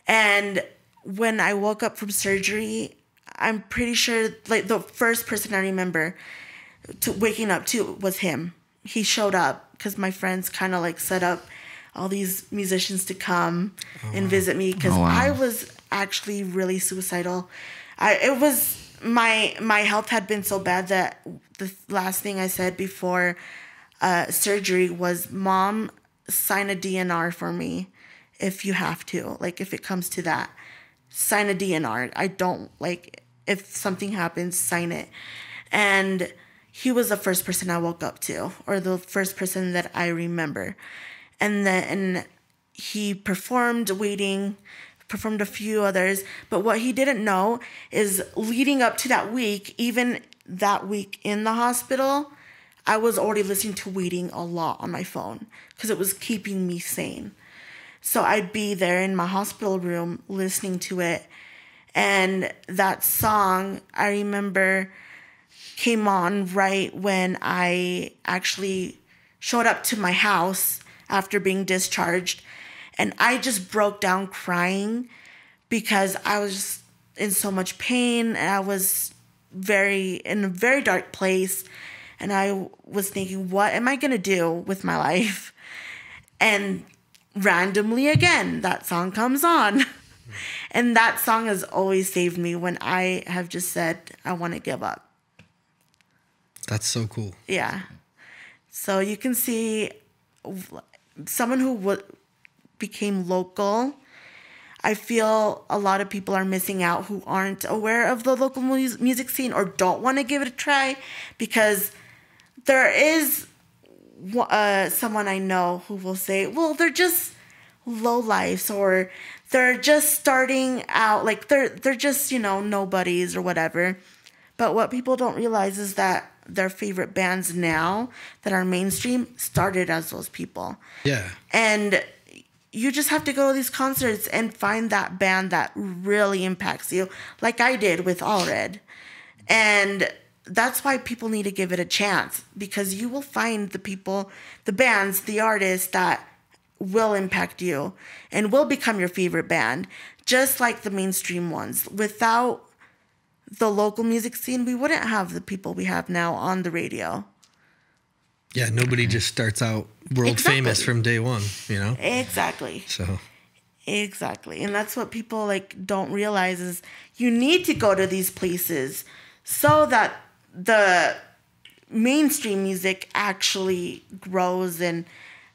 And when I woke up from surgery, I'm pretty sure like the first person I remember waking up to was him. He showed up because my friends kind of like set up all these musicians to come and visit me, because I was actually really suicidal. My health had been so bad that the last thing I said before surgery was, "Mom, sign a DNR for me if you have to. Like, if it comes to that, sign a DNR. I don't, like, if something happens, sign it." And he was the first person I woke up to, or the first person that I remember. And then he performed Waiting, performed a few others. But what he didn't know is, leading up to that week, even that week in the hospital, I was already listening to Waiting a lot on my phone because it was keeping me sane. So I'd be there in my hospital room listening to it. And that song, I remember, came on right when I actually showed up to my house after being discharged. And I just broke down crying because I was just in so much pain, and I was in a very dark place. And I was thinking, what am I going to do with my life? And randomly again, that song comes on. And that song has always saved me when I have just said, I want to give up. That's so cool. Yeah. So you can see someone who became local. I feel a lot of people are missing out who aren't aware of the local music scene or don't want to give it a try, because there is someone I know who will say, well, they're just low lives, or they're just starting out, like they're just, nobodies or whatever. But what people don't realize is that their favorite bands now that are mainstream started as those people. Yeah. And you just have to go to these concerts and find that band that really impacts you, like I did with All Red. And that's why people need to give it a chance, because you will find the people, the bands, the artists that will impact you and will become your favorite band, just like the mainstream ones. Without the local music scene, we wouldn't have the people we have now on the radio. Yeah, nobody just starts out world famous from day one, Exactly. So. Exactly. And that's what people don't realize is you need to go to these places so that the mainstream music actually grows and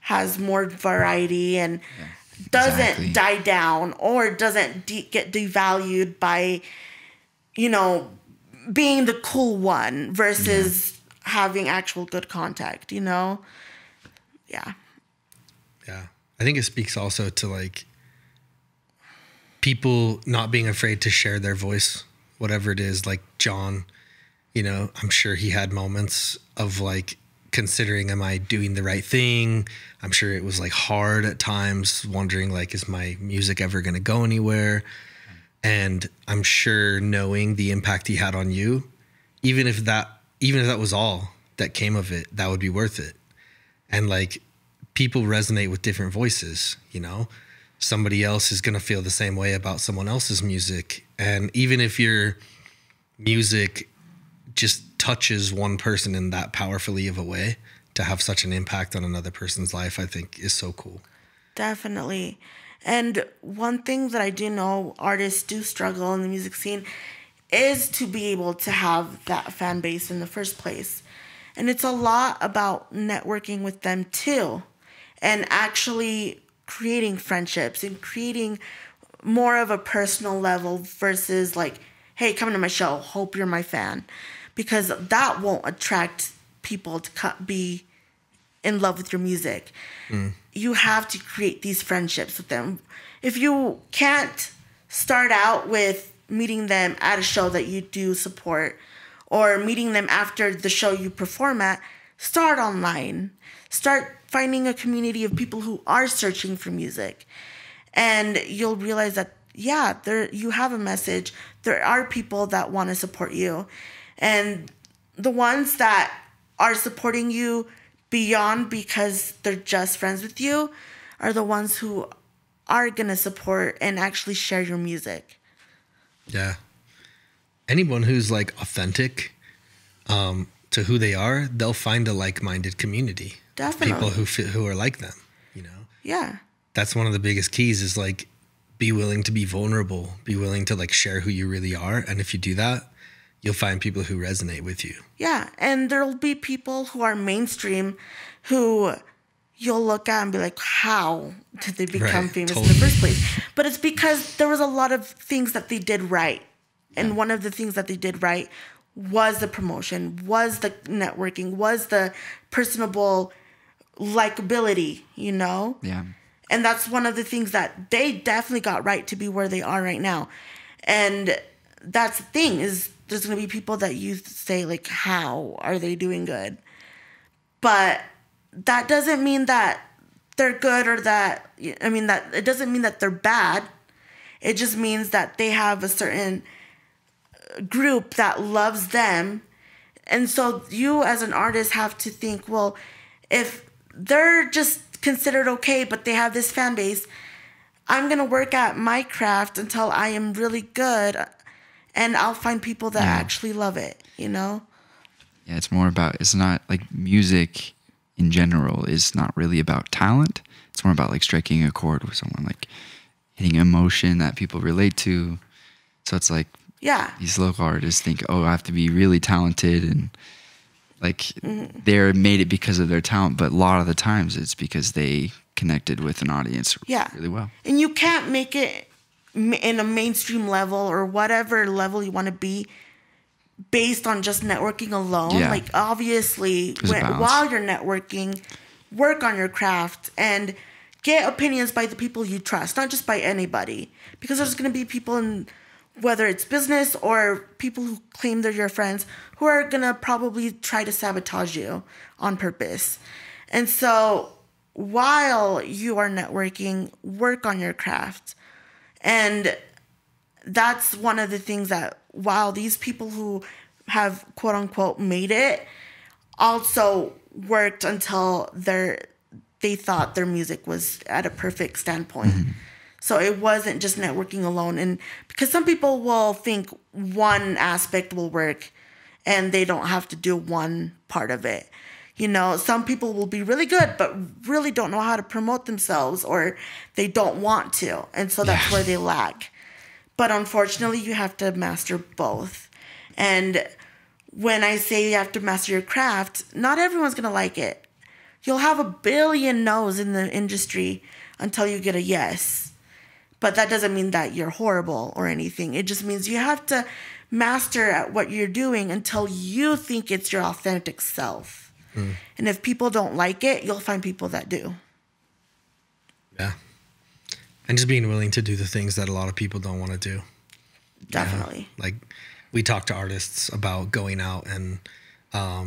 has more variety and doesn't die down or doesn't get devalued by, being the cool one versus having actual good contact, you know? Yeah. Yeah. I think it speaks also to like people not being afraid to share their voice, whatever it is. Like John, you know, I'm sure he had moments of like considering, am I doing the right thing? I'm sure it was like hard at times, wondering like, is my music ever going to go anywhere? And I'm sure knowing the impact he had on you, even if that was all that came of it, that would be worth it. And like people resonate with different voices, you know, somebody else is going to feel the same way about someone else's music. And even if your music just touches one person in that powerfully of a way, to have such an impact on another person's life, I think is so cool. Definitely. And one thing that I do know artists do struggle in the music scene is to be able to have that fan base in the first place. And it's a lot about networking with them too, and actually creating friendships and creating more of a personal level versus like, hey, come to my show, hope you're my fan. Because that won't attract people to be in love with your music. You have to create these friendships with them. If you can't start out with meeting them at a show that you do support or meeting them after the show you perform at, start online. Start finding a community of people who are searching for music. And you'll realize that, yeah, you have a message. There are people that want to support you. And the ones that are supporting you beyond because they're just friends with you are the ones who are going to support and actually share your music. Yeah. Anyone who's like authentic to who they are, they'll find a like-minded community. Definitely. People who are like them, you know? Yeah. That's one of the biggest keys is like, be willing to be vulnerable, be willing to like share who you really are. And if you do that, you'll find people who resonate with you. Yeah, and there'll be people who are mainstream who you'll look at and be like, how did they become famous in the first place? But it's because there was a lot of things that they did right. And one of the things that they did right was the promotion, was the networking, was the personable likability, you know? Yeah. And that's one of the things that they definitely got right to be where they are right now. And that's the thing is, there's going to be people that you say, like, how are they doing good? But that doesn't mean that they're good or that, that it doesn't mean that they're bad. It just means that they have a certain group that loves them. And so you as an artist have to think, well, if they're just considered okay, but they have this fan base, I'm going to work at my craft until I am really good. And I'll find people that actually love it, you know? Yeah, it's not like music in general is not really about talent. It's more about like striking a chord with someone, like hitting emotion that people relate to. So it's like, these local artists think, oh, I have to be really talented and like they're made it because of their talent. But a lot of the times it's because they connected with an audience really well. And you can't make it in a mainstream level or whatever level you want to be based on just networking alone. Like obviously while you're networking, work on your craft and get opinions by the people you trust, not just by anybody, because there's going to be people in, whether it's business or people who claim they're your friends, who are going to probably try to sabotage you on purpose. And so while you are networking, work on your craft. And that's one of the things that while these people who have quote unquote made it also worked until they thought their music was at a perfect standpoint. So it wasn't just networking alone. And because some people will think one aspect will work and they don't have to do one part of it. You know, some people will be really good, but really don't know how to promote themselves or they don't want to. And so that's where they lack. But unfortunately, you have to master both. And when I say you have to master your craft, not everyone's going to like it. You'll have a billion no's in the industry until you get a yes. But that doesn't mean that you're horrible or anything. It just means you have to master at what you're doing until you think it's your authentic self. And if people don't like it, you'll find people that do. Yeah. And just being willing to do the things that a lot of people don't want to do. Definitely. Yeah. Like we talk to artists about going out and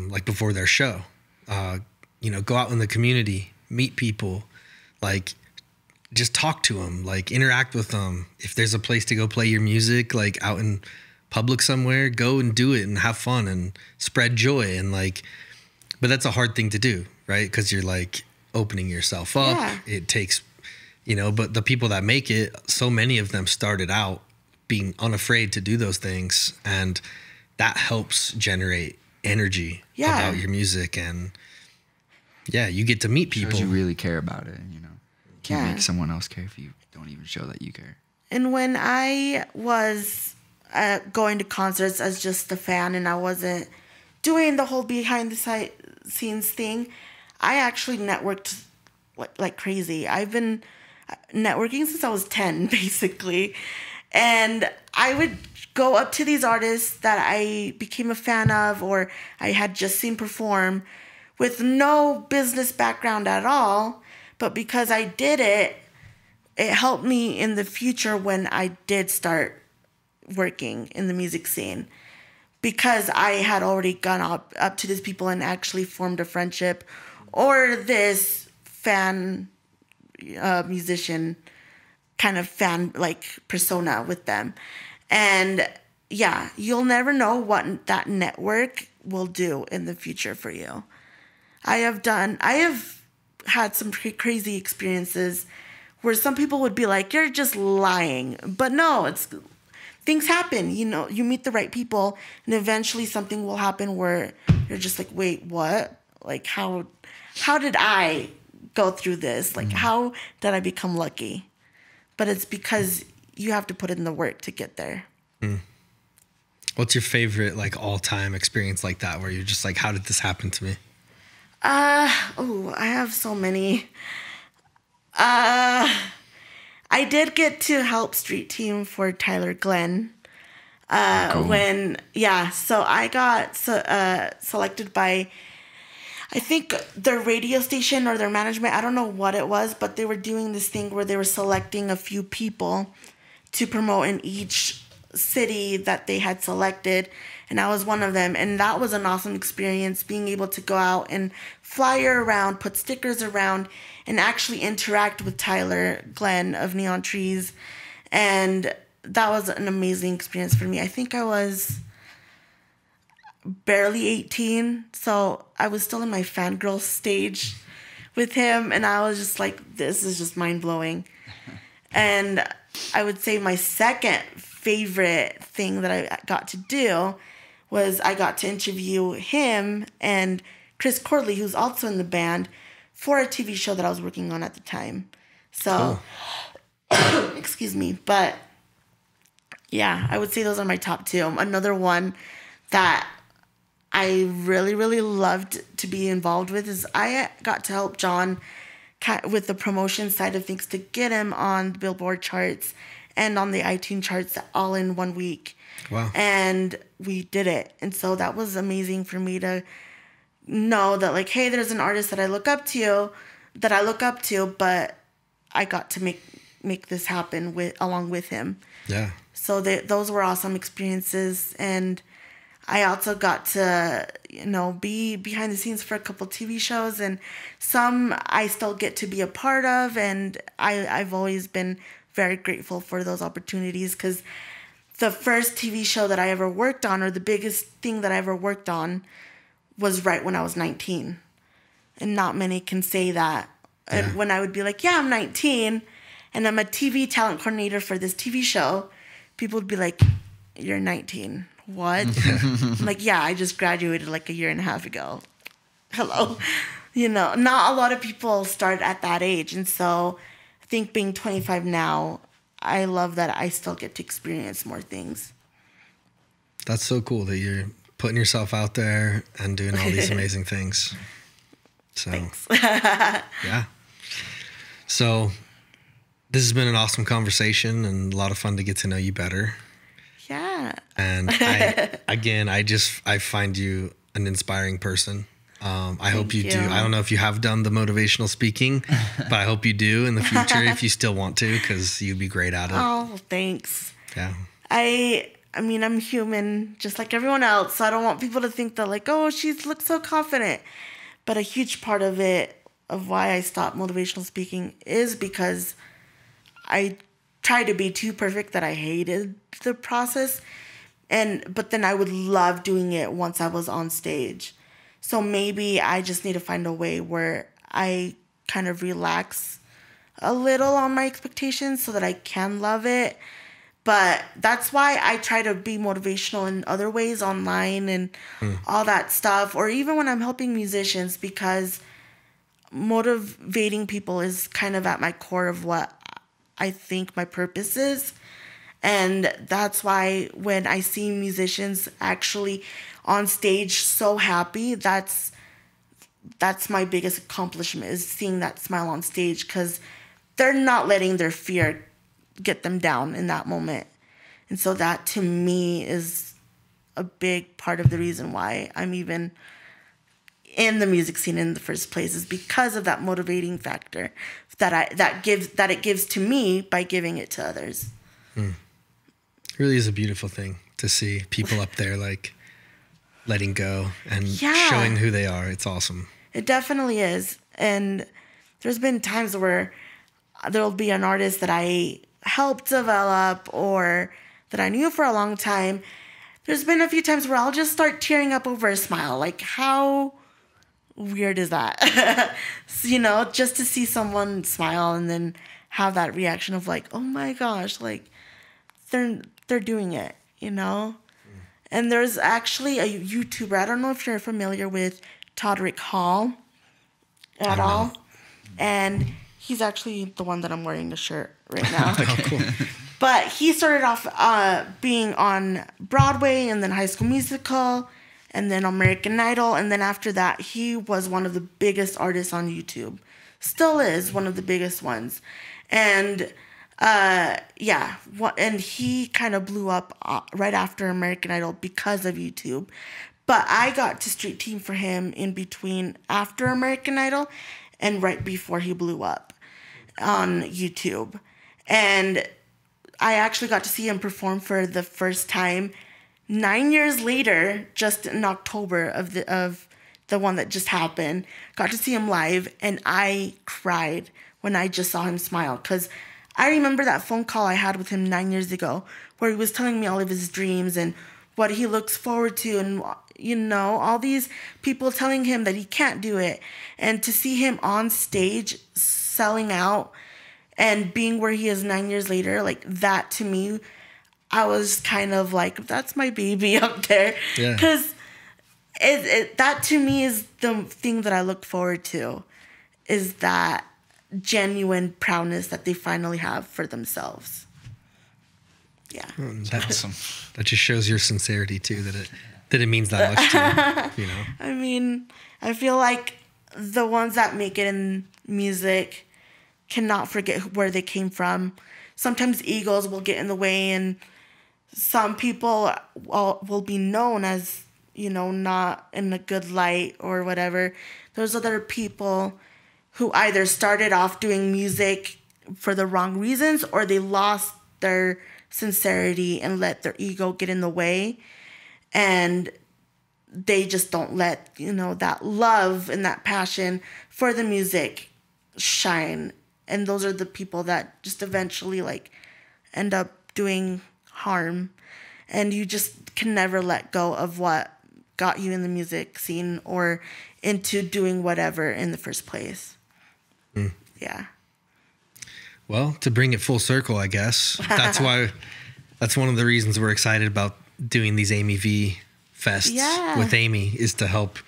like before their show, go out in the community, meet people, like just talk to them, like interact with them. If there's a place to go play your music, like out in public somewhere, go and do it and have fun and spread joy. And like, but that's a hard thing to do, right? Because you're like opening yourself up. Yeah. It takes, but the people that make it, so many of them started out being unafraid to do those things. And that helps generate energy about your music. And yeah, you get to meet people. Shows you really care about it, You can't make someone else care if you don't even show that you care. And when I was going to concerts as just a fan and I wasn't doing the whole behind the scenes thing, I actually networked like crazy. I've been networking since I was 10, basically. And I would go up to these artists that I became a fan of or I had just seen perform with no business background at all. But because I did it, it helped me in the future when I did start working in the music scene. Because I had already gone up to these people and actually formed a friendship or this fan musician kind of fan like persona with them. And yeah, you'll never know what that network will do in the future for you. I have had some crazy experiences where some people would be like, you're just lying. But no, things happen. You meet the right people and eventually something will happen where you're just like, wait, what? Like, how did I go through this? Like, how did I become lucky? But it's because you have to put in the work to get there. What's your favorite, like, all-time experience like that where you're just like, how did this happen to me? I have so many. I did get to help street team for Tyler Glenn. Cool. So I got selected by, I think their radio station or their management. I don't know what it was, but they were doing this thing where they were selecting a few people to promote in each city that they had selected. And I was one of them. And that was an awesome experience, being able to go out and flyer around, put stickers around, and actually interact with Tyler Glenn of Neon Trees. And that was an amazing experience for me. I think I was barely 18, so I was still in my fangirl stage with him. And I was just like, this is just mind-blowing. And I would say my second favorite thing that I got to do was I got to interview him and Chris Corley, who's also in the band, for a TV show that I was working on at the time. So, excuse me. But yeah, I would say those are my top two. Another one that I really, really loved to be involved with is I got to help John with the promotion side of things to get him on the Billboard charts and on the iTunes charts all in 1 week. Wow. And we did it. And so that was amazing for me to know that, like, hey, there's an artist that I look up to, but I got to make this happen along with him. Yeah. So those were awesome experiences. And I also got to, be behind the scenes for a couple TV shows, and some I still get to be a part of. And I've always been very grateful for those opportunities, because the first TV show that I ever worked on, or the biggest thing that I ever worked on, was right when I was 19. And not many can say that. Yeah. And when I would be like, yeah, I'm 19 and I'm a TV talent coordinator for this TV show, people would be like, you're 19. What? I'm like, yeah, I just graduated like a year and a half ago. Hello. Not a lot of people start at that age. And so I think being 25 now, I love that I still get to experience more things. That's so cool that you're putting yourself out there and doing all these amazing things. So, thanks. Yeah. So this has been an awesome conversation and a lot of fun to get to know you better. Yeah. And I find you an inspiring person. I hope you do. I don't know if you have done the motivational speaking, but I hope you do in the future if you still want to, because you'd be great at it. Oh, thanks. Yeah. I mean, I'm human just like everyone else, so I don't want people to think that like, oh, she looks so confident. But a huge part of it, of why I stopped motivational speaking, is because I tried to be too perfect that I hated the process. But then I would love doing it once I was on stage. So maybe I just need to find a way where I kind of relax a little on my expectations so that I can love it. But that's why I try to be motivational in other ways online and all that stuff. Or even when I'm helping musicians, because motivating people is kind of at my core of what I think my purpose is. And that's why when I see musicians actually on stage so happy, that's my biggest accomplishment, is seeing that smile on stage, because they're not letting their fear get them down in that moment. And so that to me is a big part of the reason why I'm even in the music scene in the first place, is because of that motivating factor that it gives to me by giving it to others. It really is a beautiful thing to see people up there like letting go and showing who they are. It's awesome. It definitely is. And there's been times where there'll be an artist that I helped develop or that I knew for a long time. There's been a few times where I'll just start tearing up over a smile. Like, how weird is that? So, just to see someone smile and then have that reaction of like, oh my gosh, like they're doing it, And there's actually a YouTuber. I don't know if you're familiar with Todrick Hall at all. And he's actually the one that I'm wearing the shirt right now. Oh, cool. But he started off being on Broadway and then High School Musical and then American Idol. And then after that, he was one of the biggest artists on YouTube. Still is one of the biggest ones. And and he kind of blew up right after American Idol because of YouTube. But I got to street team for him in between after American Idol and right before he blew up on YouTube. And I actually got to see him perform for the first time 9 years later, just in October of the one that just happened. Got to see him live, and I cried when I just saw him smile, because I remember that phone call I had with him 9 years ago where he was telling me all of his dreams and what he looks forward to, and all these people telling him that he can't do it. And to see him on stage selling out and being where he is 9 years later, like that, to me, I was kind of like, that's my baby up there. Because that to me is the thing that I look forward to, is that genuine proudness that they finally have for themselves. Yeah. That's awesome. That just shows your sincerity too, that it means that much to you, I mean, I feel like the ones that make it in music cannot forget where they came from. Sometimes egos will get in the way, and some people will be known as, not in a good light or whatever. There's other people who either started off doing music for the wrong reasons, or they lost their sincerity and let their ego get in the way, and they just don't let that love and that passion for the music shine. And those are the people that just eventually end up doing harm, and you just can never let go of what got you in the music scene or into doing whatever in the first place. Yeah. Well, to bring it full circle, I guess that's one of the reasons we're excited about doing these Aimee V Fests with Aimee, is to help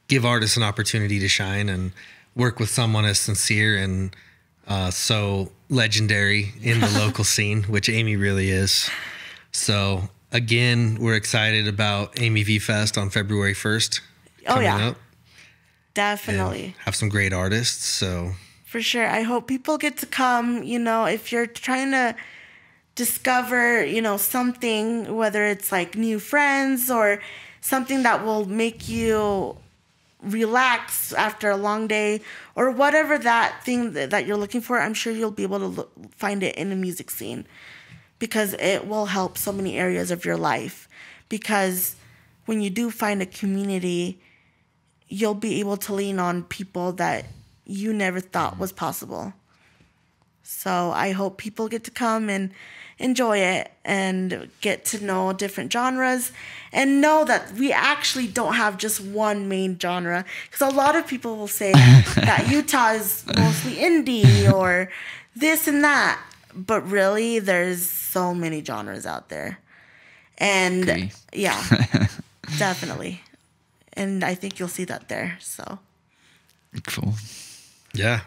give artists an opportunity to shine and work with someone as sincere and so legendary in the local scene, which Aimee really is. So again, we're excited about Aimee V Fest on February 1st coming up. Definitely. And have some great artists. So for sure. I hope people get to come. If you're trying to discover, something, whether it's like new friends or something that will make you relax after a long day, or whatever that thing that you're looking for, I'm sure you'll be able to find it in the music scene, because it will help so many areas of your life. Because when you do find a community, you'll be able to lean on people that you never thought was possible. So I hope people get to come and enjoy it and get to know different genres and know that we actually don't have just one main genre. Because a lot of people will say that Utah is mostly indie or this and that. But really, there's so many genres out there. And Agree. yeah, definitely. And I think you'll see that there. So Cool. Yeah.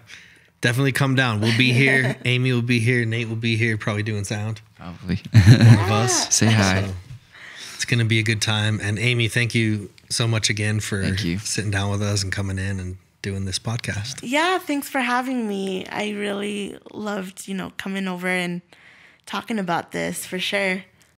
Definitely come down. We'll be here. Aimee will be here. Nate will be here, probably doing sound. Probably. One of us. Say hi. So it's going to be a good time. And Aimee, thank you so much again for Thank you. sitting down with us and coming in and doing this podcast. yeah, thanks for having me. I really loved, coming over and talking about this for sure.